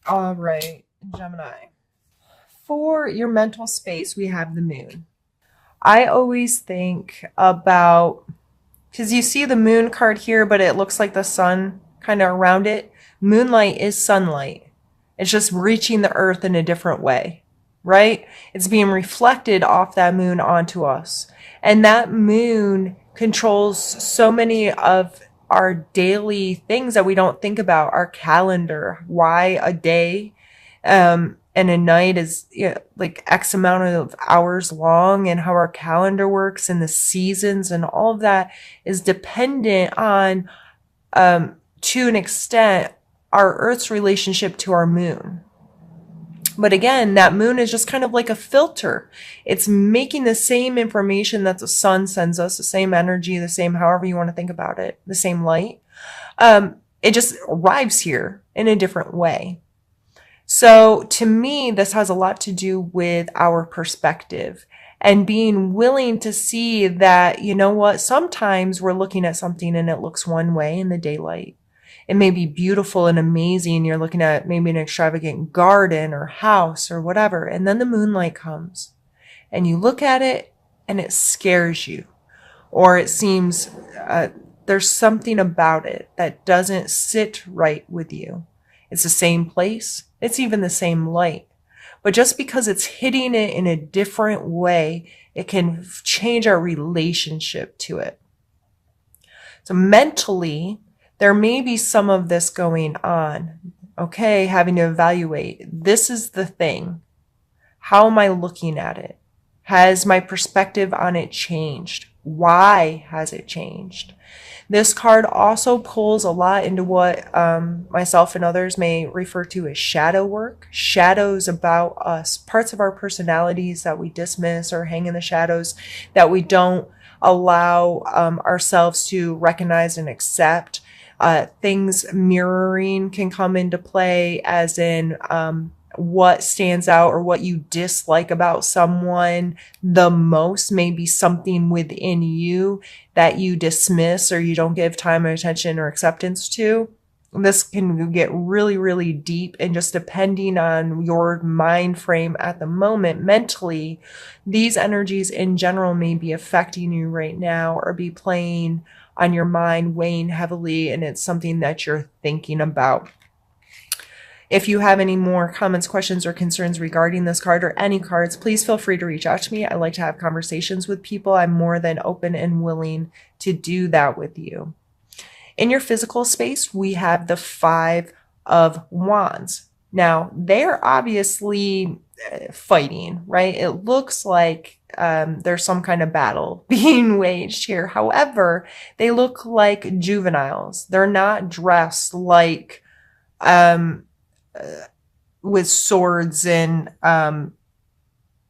All right, Gemini. For your mental space, we have the moon. I always think about, because you see the moon card here, but it looks like the sun kind of around it. Moonlight is sunlight. It's just reaching the earth in a different way, right? It's being reflected off that moon onto us. And that moon controls so many of our daily things that we don't think about, our calendar, why a day and a night is, like X amount of hours long, and how our calendar works and the seasons and all of that is dependent on, to an extent, our Earth's relationship to our moon. But again, that moon is just kind of like a filter. It's making the same information that the sun sends us, the same energy, the same, however you want to think about it, the same light. It just arrives here in a different way. So to me, this has a lot to do with our perspective and being willing to see that, you know what, sometimes we're looking at something and it looks one way in the daylight. It may be beautiful and amazing. You're looking at maybe an extravagant garden or house or whatever. And then the moonlight comes and you look at it and it scares you. Or it seems there's something about it that doesn't sit right with you. It's the same place. It's even the same light. But just because it's hitting it in a different way, it can change our relationship to it. So mentally, there may be some of this going on. Okay, having to evaluate. This is the thing. How am I looking at it? Has my perspective on it changed? Why has it changed? This card also pulls a lot into what myself and others may refer to as shadow work. Shadows about us, parts of our personalities that we dismiss or hang in the shadows, that we don't allow ourselves to recognize and accept. Things mirroring can come into play, as in what stands out or what you dislike about someone the most may be something within you that you dismiss or you don't give time or attention or acceptance to. This can get really, really deep, and just depending on your mind frame at the moment, mentally, these energies in general may be affecting you right now or be playing on your mind, weighing heavily, and it's something that you're thinking about. If you have any more comments, questions, or concerns regarding this card or any cards, please feel free to reach out to me. I like to have conversations with people. I'm more than open and willing to do that with you. In your physical space, we have the Five of Wands. Now, they're obviously fighting, right? It looks like there's some kind of battle being waged here. However, they look like juveniles. They're not dressed like with swords and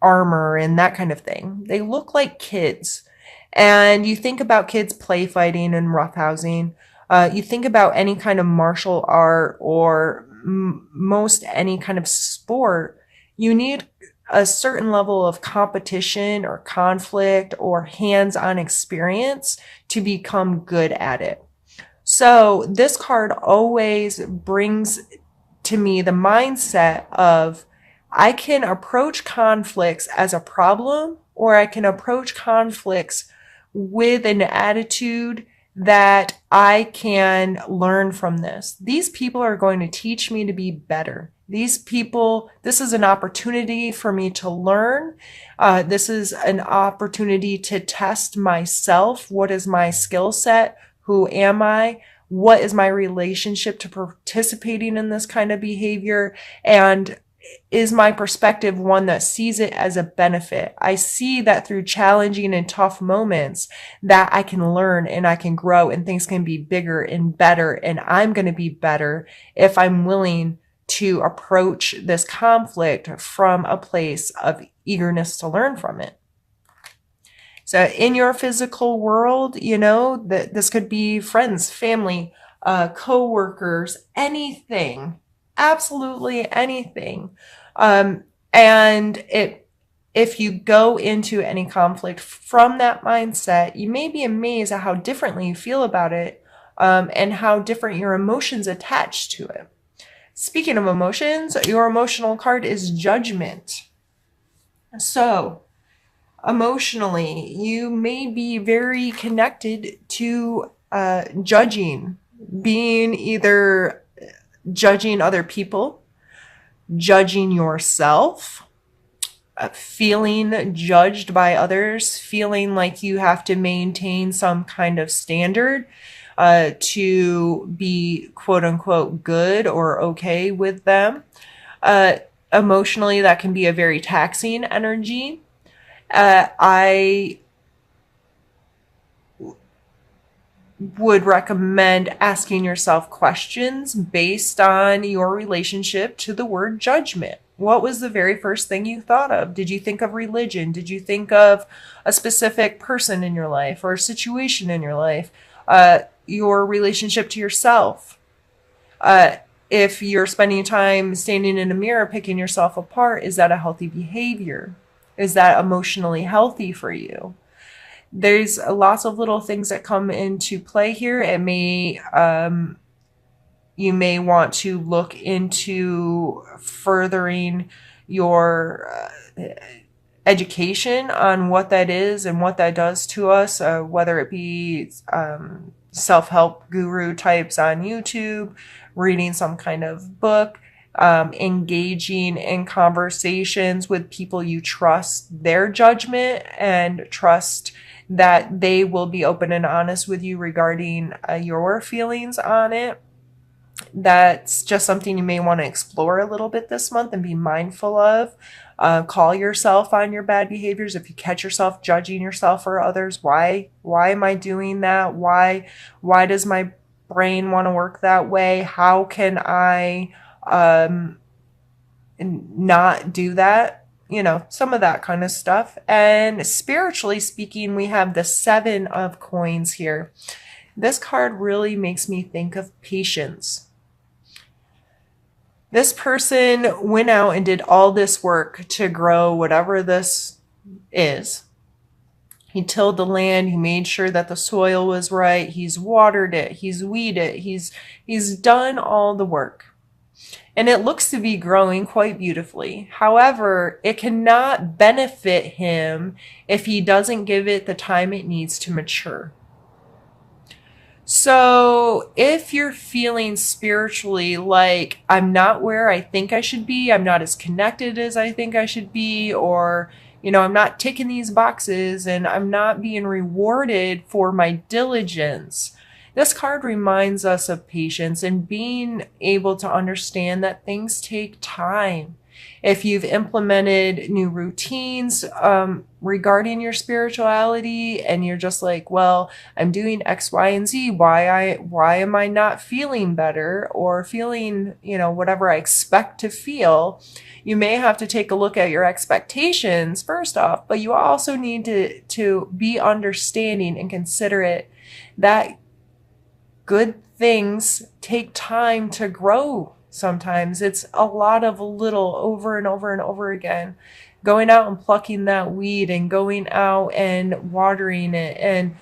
armor and that kind of thing. They look like kids. And you think about kids play fighting and roughhousing. You think about any kind of martial art or most any kind of sport. You need a certain level of competition or conflict or hands-on experience to become good at it. So this card always brings to me the mindset of, I can approach conflicts as a problem, or I can approach conflicts with an attitude that I can learn from this. These people are going to teach me to be better. These people, this is an opportunity for me to learn. This is an opportunity to test myself. What is my skill set? Who am I? What is my relationship to participating in this kind of behavior? And is my perspective one that sees it as a benefit? I see that through challenging and tough moments that I can learn and I can grow and things can be bigger and better. And I'm going to be better if I'm willing to approach this conflict from a place of eagerness to learn from it. So in your physical world, this could be friends, family, co-workers, anything, absolutely anything. And if you go into any conflict from that mindset, you may be amazed at how differently you feel about it, and how different your emotions attach to it. Speaking of emotions, your emotional card is Judgment. So, emotionally, you may be very connected to judging, being either judging other people, judging yourself, feeling judged by others, feeling like you have to maintain some kind of standard to be quote unquote good or okay with them. Emotionally, that can be a very taxing energy. I would recommend asking yourself questions based on your relationship to the word judgment. What was the very first thing you thought of? Did you think of religion? Did you think of a specific person in your life or a situation in your life? Your relationship to yourself? If you're spending time standing in a mirror picking yourself apart, is that a healthy behavior? Is that emotionally healthy for you? There's lots of little things that come into play here. It may, you may want to look into furthering your education on what that is and what that does to us, whether it be self-help guru types on YouTube, reading some kind of book, engaging in conversations with people you trust their judgment and trust that they will be open and honest with you regarding your feelings on it. That's just something you may want to explore a little bit this month and be mindful of. Call yourself on your bad behaviors. If you catch yourself judging yourself or others, why am I doing that? Why does my brain want to work that way? How can I not do that? You know, some of that kind of stuff. And spiritually speaking, we have the 7 of coins here. This card really makes me think of patience. This person went out and did all this work to grow whatever this is. He tilled the land. He made sure that the soil was right. He's watered it. He's weeded it. He's done all the work. And it looks to be growing quite beautifully. However, it cannot benefit him if he doesn't give it the time it needs to mature. So if you're feeling spiritually like I'm not where I think I should be, I'm not as connected as I think I should be, or, you know, I'm not ticking these boxes and I'm not being rewarded for my diligence, this card reminds us of patience and being able to understand that things take time. If you've implemented new routines regarding your spirituality and you're just like, well, I'm doing X, Y, and Z. Why am I not feeling better or feeling, you know, whatever I expect to feel? You may have to take a look at your expectations first off, but you also need to be understanding and considerate that good things take time to grow. Sometimes it's a lot of little over and over and over again. Going out and plucking that weed and going out and watering it and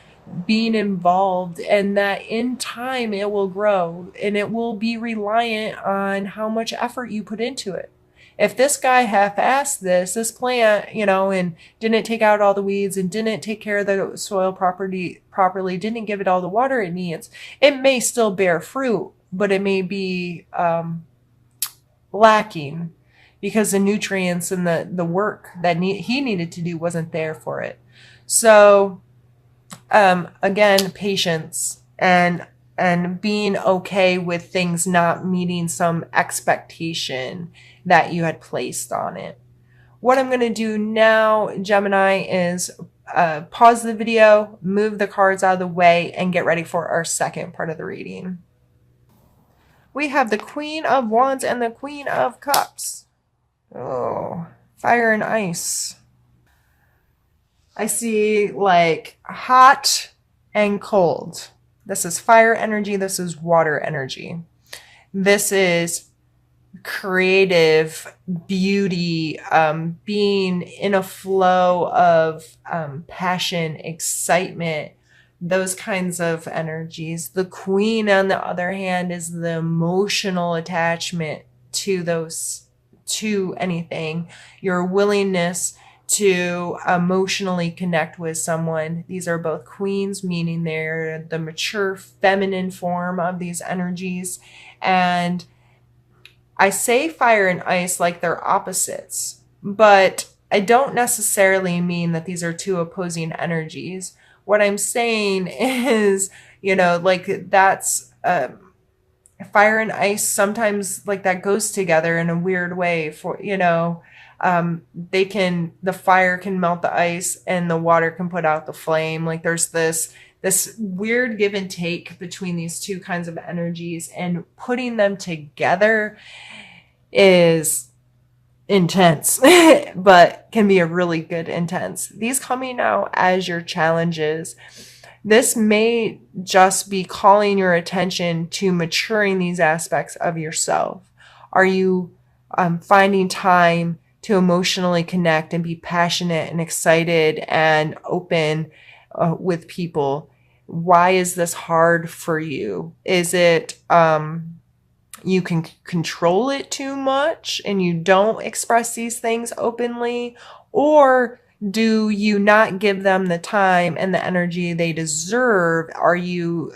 being involved, and that in time it will grow and it will be reliant on how much effort you put into it. If this guy half-assed this plant, you know, and didn't take out all the weeds and didn't take care of the soil properly, didn't give it all the water it needs, it may still bear fruit, but it may be lacking because the nutrients and the work that he needed to do wasn't there for it. So again, patience and being okay with things not meeting some expectation that you had placed on it. What I'm going to do now, Gemini, is pause the video, move the cards out of the way, and get ready for our second part of the reading. We have the Queen of Wands and the Queen of Cups. Oh, fire and ice. I see like hot and cold. This is fire energy. This is water energy. This is creative beauty, being in a flow of passion, excitement, those kinds of energies. The Queen, on the other hand, is the emotional attachment to those, to anything, your willingness to emotionally connect with someone. These are both queens, meaning they're the mature feminine form of these energies. And I say fire and ice like they're opposites, but I don't necessarily mean that these are two opposing energies. What I'm saying is, like that's fire and ice sometimes, like, that goes together in a weird way. For the fire can melt the ice and the water can put out the flame. Like, there's this weird give and take between these two kinds of energies, and putting them together is intense, but can be a really good intense. These coming out as your challenges. This may just be calling your attention to maturing these aspects of yourself. Are you finding time to emotionally connect and be passionate and excited and open with people? Why is this hard for you? Is it you can control it too much and you don't express these things openly? Or do you not give them the time and the energy they deserve? Are you,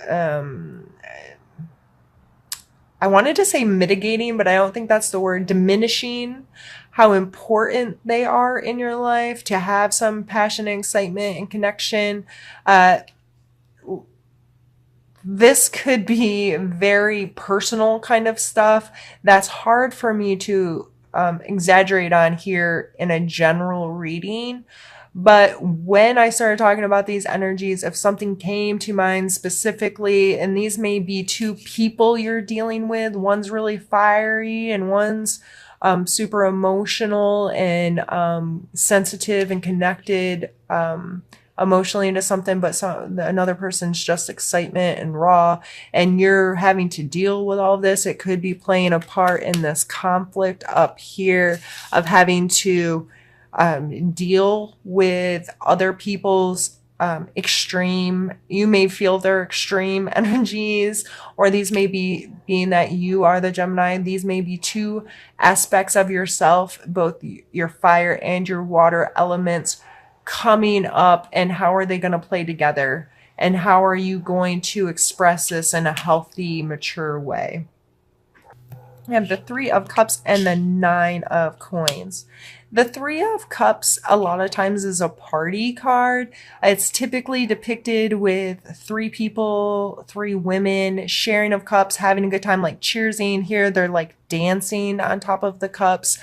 I wanted to say mitigating, but I don't think that's the word, diminishing how important they are in your life to have some passion and excitement and connection? This could be very personal kind of stuff that's hard for me to exaggerate on here in a general reading. But when I started talking about these energies, if something came to mind specifically, and these may be two people you're dealing with, one's really fiery and one's super emotional and sensitive and connected emotionally into something, but another person's just excitement and raw, and you're having to deal with all of this. It could be playing a part in this conflict up here of having to deal with other people's extreme, you may feel their extreme energies, or these may be, being that you are the Gemini, these may be two aspects of yourself, both your fire and your water elements coming up, and how are they going to play together, and how are you going to express this in a healthy, mature way? We have the Three of Cups and the Nine of Coins. The Three of Cups a lot of times is a party card. It's typically depicted with three people, three women sharing of cups, having a good time, like cheersing. Here they're like dancing on top of the cups.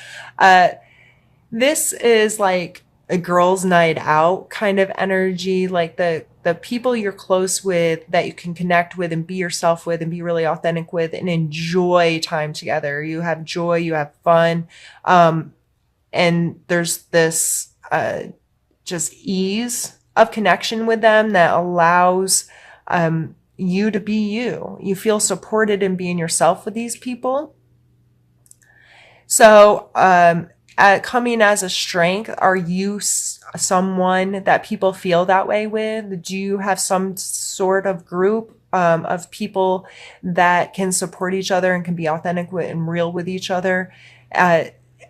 This is like a girls' night out kind of energy, like the people you're close with that you can connect with and be yourself with and be really authentic with and enjoy time together. You have joy, you have fun. And there's this just ease of connection with them that allows you to be you. You feel supported in being yourself with these people. So coming as a strength, are you someone that people feel that way with? Do you have some sort of group of people that can support each other and can be authentic and real with each other?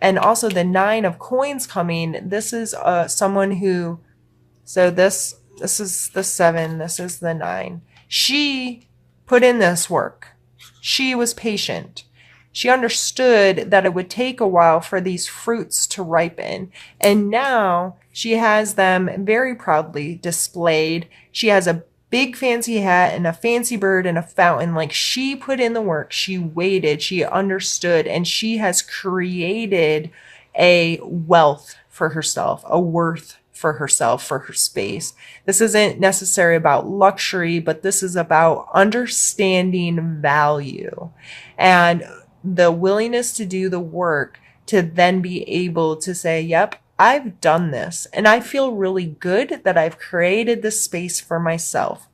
And also the Nine of Coins coming. This is someone who, so this is the 7, this is the 9. She put in this work. She was patient. She understood that it would take a while for these fruits to ripen. And now she has them very proudly displayed. She has a big fancy hat and a fancy bird and a fountain. Like, she put in the work. She waited. She understood. And she has created a wealth for herself, a worth for herself, for her space. This isn't necessarily about luxury, but this is about understanding value and the willingness to do the work to then be able to say, yep, I've done this and I feel really good that I've created this space for myself.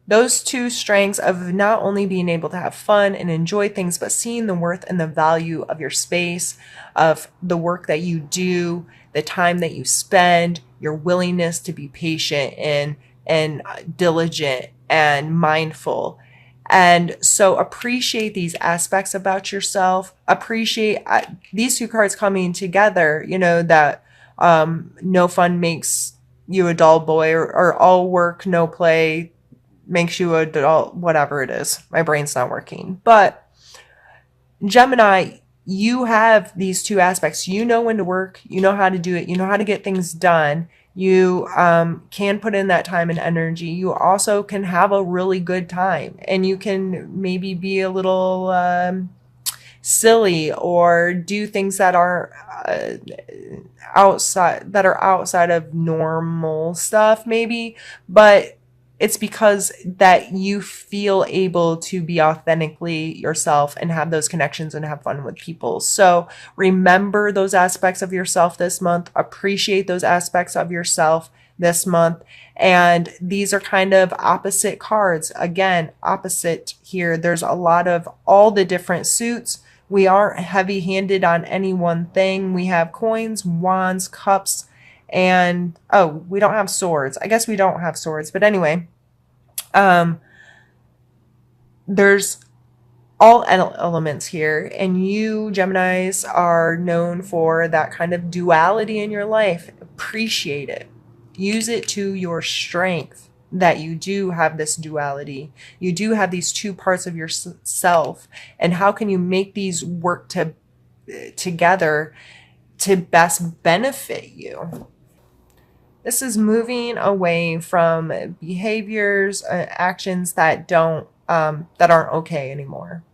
Those two strengths of not only being able to have fun and enjoy things, but seeing the worth and the value of your space, of the work that you do, the time that you spend, your willingness to be patient and and diligent and mindful. And so appreciate these aspects about yourself. Appreciate these two cards coming together, you know, that no fun makes you a dull boy, or all work, no play makes you a dull, whatever it is. My brain's not working. But Gemini, you have these two aspects. You know when to work, you know how to do it, you know how to get things done. You can put in that time and energy. You also can have a really good time, and you can maybe be a little silly or do things that are outside of normal stuff, maybe. But it's because that you feel able to be authentically yourself and have those connections and have fun with people. So remember those aspects of yourself this month. Appreciate those aspects of yourself this month. And these are kind of opposite cards. Again, opposite here. There's a lot of all the different suits. We aren't heavy-handed on any one thing. We have coins, wands, cups, and oh, we don't have swords. I guess we don't have swords, but anyway, there's all elements here, and you Geminis are known for that kind of duality in your life. Appreciate it. Use it to your strength that you do have this duality. You do have these two parts of yourself, and how can you make these work together to best benefit you? This is moving away from behaviors, actions that aren't okay anymore.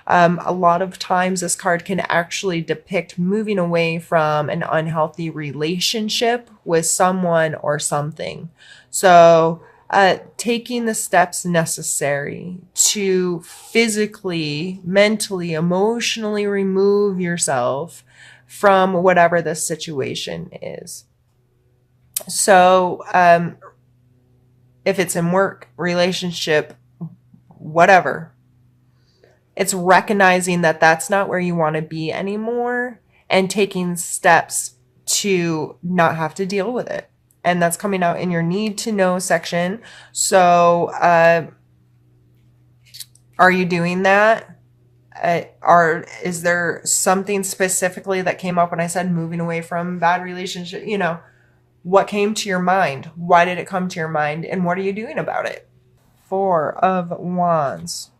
A lot of times this card can actually depict moving away from an unhealthy relationship with someone or something. So taking the steps necessary to physically, mentally, emotionally remove yourself from whatever the situation is. So if it's in work, relationship, whatever, it's recognizing that that's not where you want to be anymore and taking steps to not have to deal with it. And that's coming out in your need to know section. So are you doing that? Is there something specifically that came up when I said moving away from bad relationship? You know, what came to your mind? Why did it come to your mind? And what are you doing about it? Four of Wands.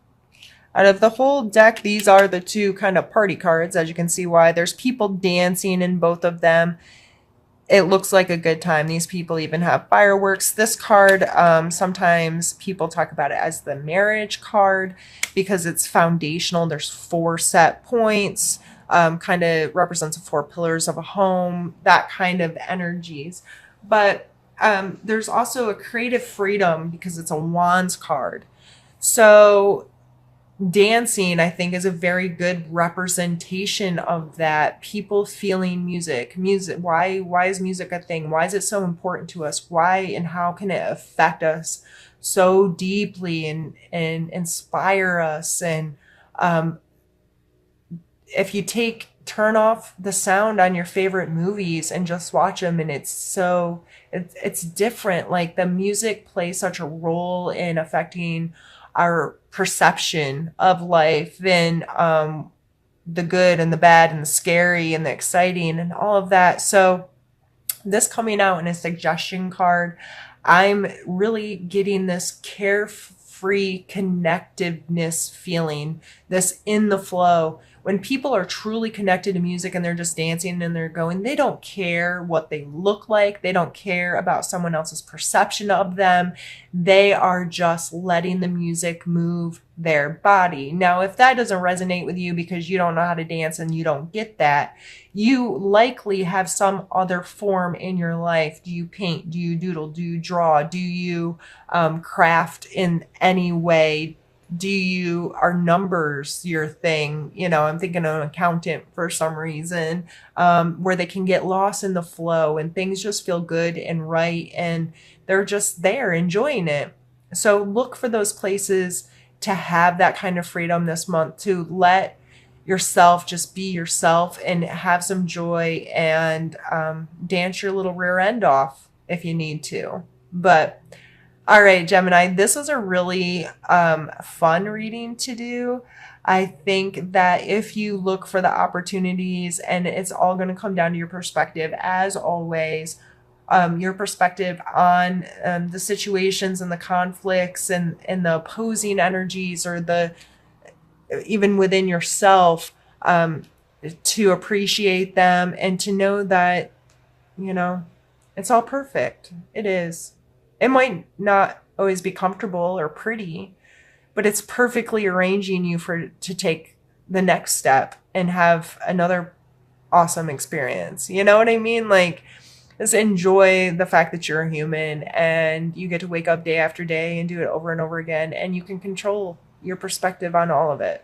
Out of the whole deck, these are the two kind of party cards. As you can see why. There's people dancing in both of them. It looks like a good time. These people even have fireworks. This card, sometimes people talk about it as the marriage card because it's foundational. There's 4 set points. Kind of represents the 4 pillars of a home, that kind of energies. But there's also a creative freedom because it's a Wands card. So dancing, I think, is a very good representation of that. People feeling music. Why is music a thing? Why is it so important to us? Why and how can it affect us so deeply and inspire us? And if you turn off the sound on your favorite movies and just watch them, and it's different. Like the music plays such a role in affecting our perception of life, and the good and the bad and the scary and the exciting and all of that. So this coming out in a suggestion card, I'm really getting this carefree connectiveness feeling, this in the flow. When people are truly connected to music and they're just dancing and they're going, they don't care what they look like. They don't care about someone else's perception of them. They are just letting the music move their body. Now, if that doesn't resonate with you because you don't know how to dance and you don't get that, you likely have some other form in your life. Do you paint? Do you doodle? Do you draw? Do you craft in any way? Are numbers your thing? You know, I'm thinking of an accountant for some reason, where they can get lost in the flow and things just feel good and right, and they're just there enjoying it. So look for those places to have that kind of freedom this month, to let yourself just be yourself and have some joy and dance your little rear end off if you need to. But All right, Gemini, this was a really fun reading to do. I think that if you look for the opportunities, and it's all going to come down to your perspective, as always, your perspective on the situations and the conflicts and the opposing energies, or the even within yourself, to appreciate them and to know that, you know, it's all perfect. It is. It might not always be comfortable or pretty, but it's perfectly arranging you for to take the next step and have another awesome experience. You know what I mean? Like, just enjoy the fact that you're a human and you get to wake up day after day and do it over and over again, and you can control your perspective on all of it.